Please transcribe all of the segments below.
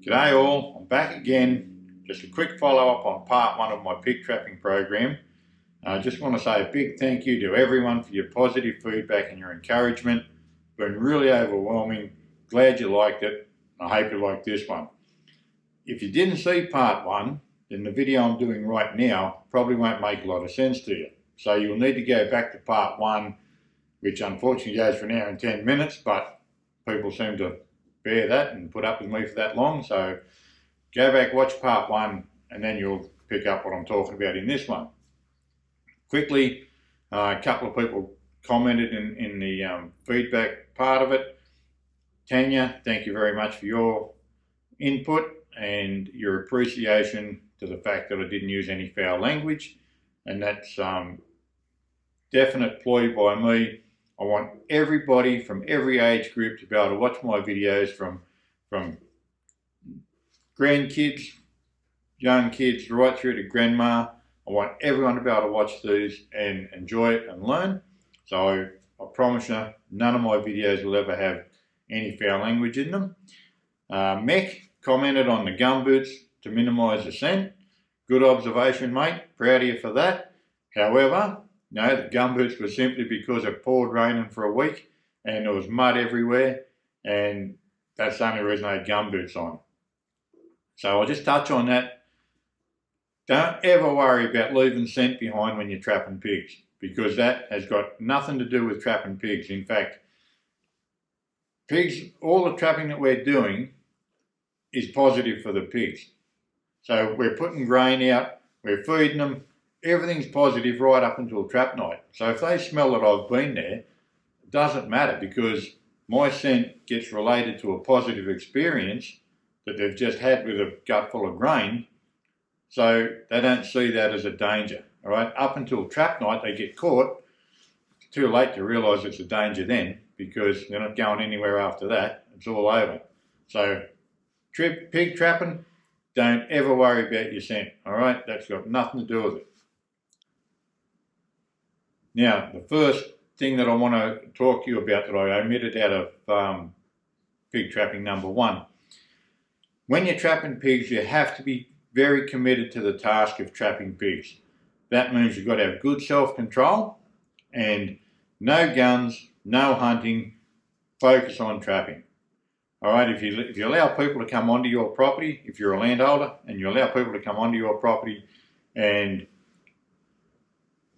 G'day all, I'm back again. Just a quick follow up on part one of my pig trapping program. I just want to say a big thank you to everyone for your positive feedback and your encouragement. It's been really overwhelming. Glad you liked it. I hope you like this one. If you didn't see part one, then the video I'm doing right now probably won't make a lot of sense to you. So you'll need to go back to part one, which unfortunately goes for an hour and 10 minutes, but people seem to bear that and put up with me for that long. So go back, watch part one, and then you'll pick up what I'm talking about in this one. Quickly, a couple of people commented in the feedback part of it. Tanya, thank you very much for your input and your appreciation to the fact that I didn't use any foul language, and that's definite ploy by me. I want everybody from every age group to be able to watch my videos, from grandkids, young kids, right through to grandma. I want everyone to be able to watch these and enjoy it and learn. So I promise you, none of my videos will ever have any foul language in them. Mech commented on the gumboots to minimise the scent. Good observation, mate. Proud of you for that. However, no, the gumboots were simply because it poured raining for a week and there was mud everywhere, and that's the only reason I had gumboots on. So I'll just touch on that. Don't ever worry about leaving scent behind when you're trapping pigs, because that has got nothing to do with trapping pigs. In fact, pigs, all the trapping that we're doing is positive for the pigs. So we're putting grain out, we're feeding them, everything's positive right up until trap night. So if they smell that I've been there, it doesn't matter, because my scent gets related to a positive experience that they've just had with a gut full of grain. So they don't see that as a danger. All right, up until trap night, they get caught. It's too late to realise it's a danger then, because they're not going anywhere after that. It's all over. So pig trapping, don't ever worry about your scent. All right, that's got nothing to do with it. Now, the first thing that I want to talk to you about that I omitted out of pig trapping number one. When you're trapping pigs, you have to be very committed to the task of trapping pigs. That means you've got to have good self-control and no guns, no hunting, focus on trapping. All right, if you allow people to come onto your property, if you're a landholder and you allow people to come onto your property, and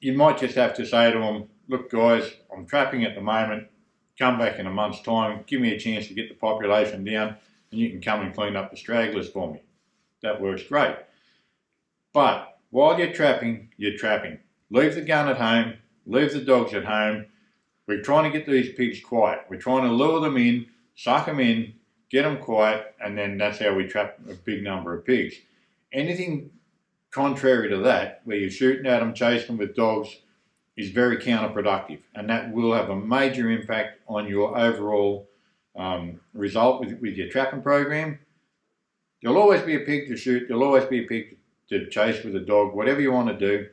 you might just have to say to them, look guys, I'm trapping at the moment, come back in a month's time, give me a chance to get the population down and you can come and clean up the stragglers for me. That works great. But while you're trapping, you're trapping. Leave the gun at home, leave the dogs at home. We're trying to get these pigs quiet. We're trying to lure them in, suck them in, get them quiet, and then that's how we trap a big number of pigs. Anything contrary to that, where you're shooting at them, chasing them with dogs, is very counterproductive, and that will have a major impact on your overall result with your trapping program. There'll always be a pig to shoot, there'll always be a pig to chase with a dog, whatever you want to do,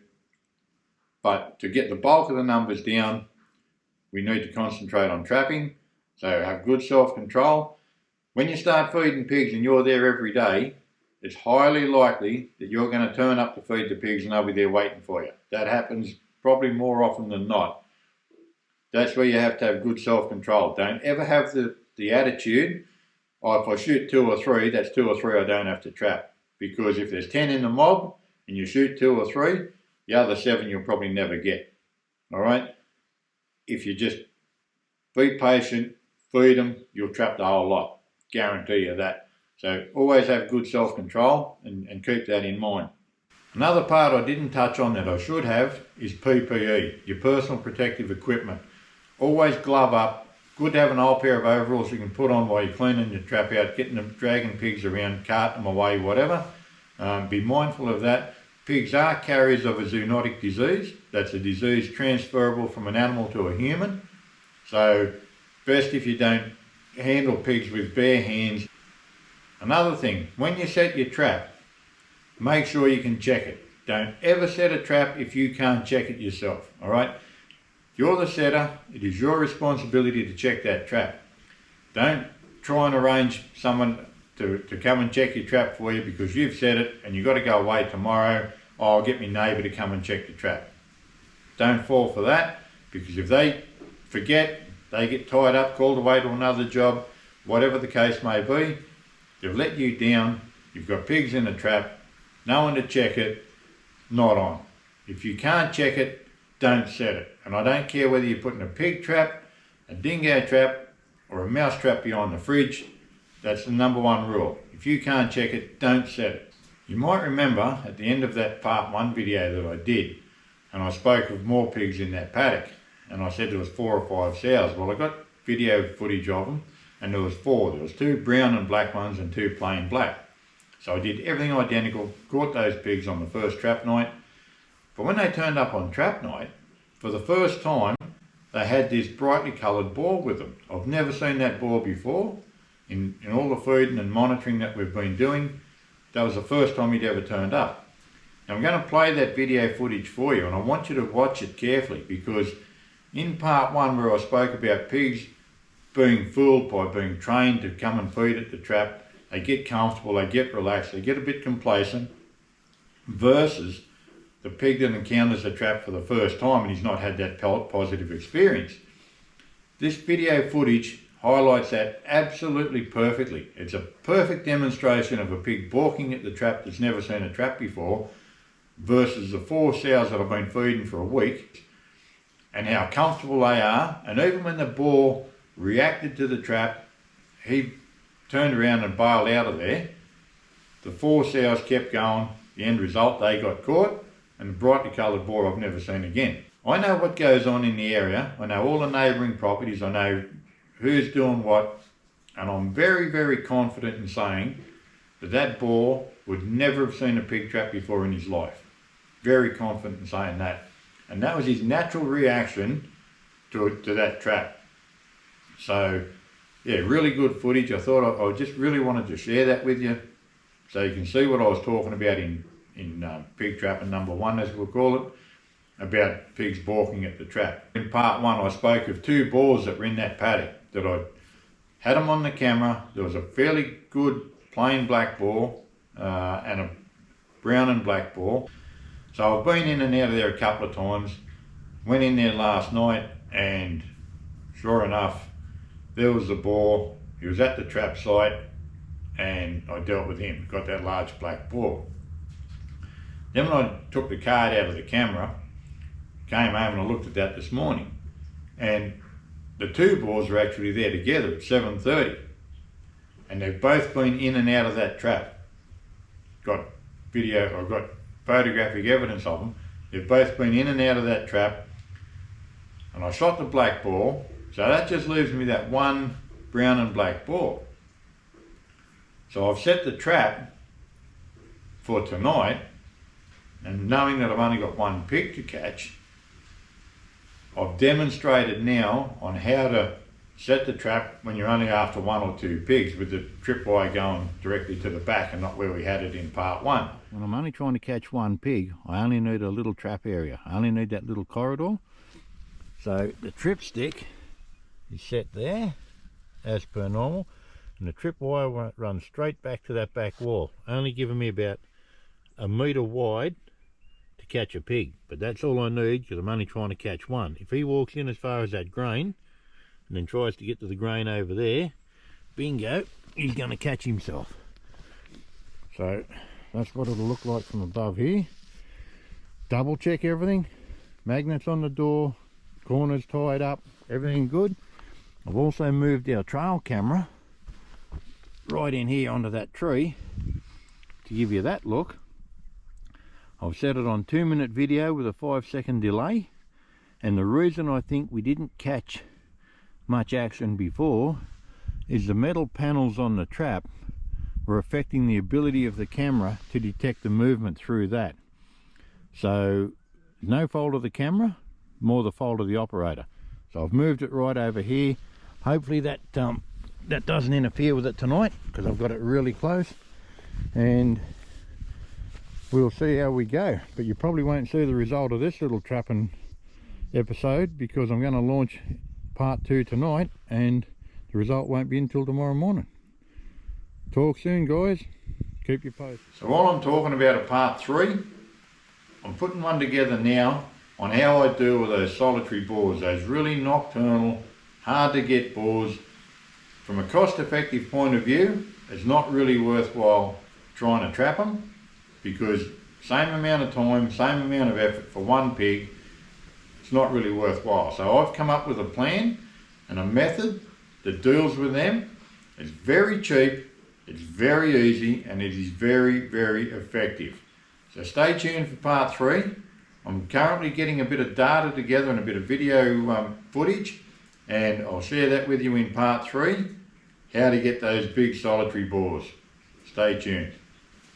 but to get the bulk of the numbers down, we need to concentrate on trapping. So have good self-control. When you start feeding pigs and you're there every day, it's highly likely that you're going to turn up to feed the pigs and they'll be there waiting for you. That happens probably more often than not. That's where you have to have good self-control. Don't ever have the attitude, oh, if I shoot 2 or 3, that's 2 or 3 I don't have to trap. Because if there's 10 in the mob and you shoot 2 or 3, the other 7 you'll probably never get. All right? If you just be patient, feed them, you'll trap the whole lot. Guarantee you that. So always have good self-control and keep that in mind. Another part I didn't touch on that I should have is PPE, your personal protective equipment. Always glove up. Good to have an old pair of overalls you can put on while you're cleaning your trap out, getting them, dragging pigs around, carting them away, whatever. Be mindful of that. Pigs are carriers of a zoonotic disease. That's a disease transferable from an animal to a human. So best if you don't handle pigs with bare hands. Another thing, when you set your trap, make sure you can check it. Don't ever set a trap if you can't check it yourself, all right? You're the setter, it is your responsibility to check that trap. Don't try and arrange someone to come and check your trap for you because you've set it and you've got to go away tomorrow. Oh, I'll get my neighbour to come and check the trap. Don't fall for that, because if they forget, they get tied up, called away to another job, whatever the case may be, they've let you down, you've got pigs in the trap, no one to check it, not on. If you can't check it, don't set it. And I don't care whether you're putting a pig trap, a dingo trap, or a mouse trap behind the fridge, that's the #1 rule. If you can't check it, don't set it. You might remember at the end of that part 1 video that I did, and I spoke of more pigs in that paddock, and I said there was 4 or 5 sows. Well, I got video footage of them, and there was 4. There was 2 brown and black ones and 2 plain black. So I did everything identical, caught those pigs on the first trap night. But when they turned up on trap night, for the first time, they had this brightly coloured boar with them. I've never seen that boar before. In all the feeding and monitoring that we've been doing, that was the first time he'd ever turned up. Now I'm going to play that video footage for you, and I want you to watch it carefully, because in part 1 where I spoke about pigs being fooled by being trained to come and feed at the trap, they get comfortable, they get relaxed, they get a bit complacent, versus the pig that encounters the trap for the first time and he's not had that positive experience. This video footage highlights that absolutely perfectly. It's a perfect demonstration of a pig balking at the trap that's never seen a trap before, versus the 4 sows that I've been feeding for a week, and how comfortable they are. And even when the boar reacted to the trap, he turned around and bailed out of there. The 4 sows kept going. The end result, they got caught, and the brightly coloured boar I've never seen again. I know what goes on in the area. I know all the neighbouring properties. I know who's doing what, and I'm very, very confident in saying that that boar would never have seen a pig trap before in his life. Very confident in saying that. And that was his natural reaction to that trap. So, yeah, really good footage. I thought I just really wanted to share that with you, so you can see what I was talking about in pig trapping #1, as we'll call it, about pigs balking at the trap. In part 1, I spoke of 2 boars that were in that paddock, that I had them on the camera. There was a fairly good plain black boar and a brown and black boar. So I've been in and out of there a couple of times. Went in there last night, and sure enough, there was the boar. He was at the trap site, and I dealt with him. Got that large black boar. Then when I took the card out of the camera, came home and I looked at that this morning, and the 2 boars are actually there together at 7:30, and they've both been in and out of that trap. Got video, I've got photographic evidence of them. They've both been in and out of that trap, and I shot the black boar, so that just leaves me that 1 brown and black boar. So I've set the trap for tonight, and knowing that I've only got 1 pig to catch, I've demonstrated now on how to set the trap when you're only after 1 or 2 pigs, with the tripwire going directly to the back and not where we had it in part 1. When I'm only trying to catch 1 pig, I only need a little trap area. I only need that little corridor. So the trip stick is set there as per normal, and the tripwire runs straight back to that back wall, only giving me about 1 metre wide to catch a pig. But that's all I need, because I'm only trying to catch 1. If he walks in as far as that grain and then tries to get to the grain over there, bingo, he's going to catch himself. So that's what it'll look like from above here. Double check everything, magnets on the door, corners tied up, everything good. I've also moved our trail camera right in here onto that tree to give you that look. I've set it on 2-minute video with a 5-second delay, and the reason I think we didn't catch much action before is the metal panels on the trap were affecting the ability of the camera to detect the movement through that. So no fault of the camera, more the fault of the operator. So I've moved it right over here. Hopefully that doesn't interfere with it tonight, because I've got it really close, and we'll see how we go. But you probably won't see the result of this little trapping episode, because I'm going to launch part 2 tonight, and the result won't be until tomorrow morning. Talk soon, guys. Keep you posted. So while I'm talking about a part 3, I'm putting one together now on how I deal with those solitary boars, those really nocturnal, hard to get boars. From a cost effective point of view, it's not really worthwhile trying to trap them, because same amount of time, same amount of effort for one pig, it's not really worthwhile. So I've come up with a plan and a method that deals with them. It's very cheap, it's very easy, and it is very, very effective. So stay tuned for part 3. I'm currently getting a bit of data together and a bit of video footage, and I'll share that with you in part 3, how to get those big solitary boars. Stay tuned.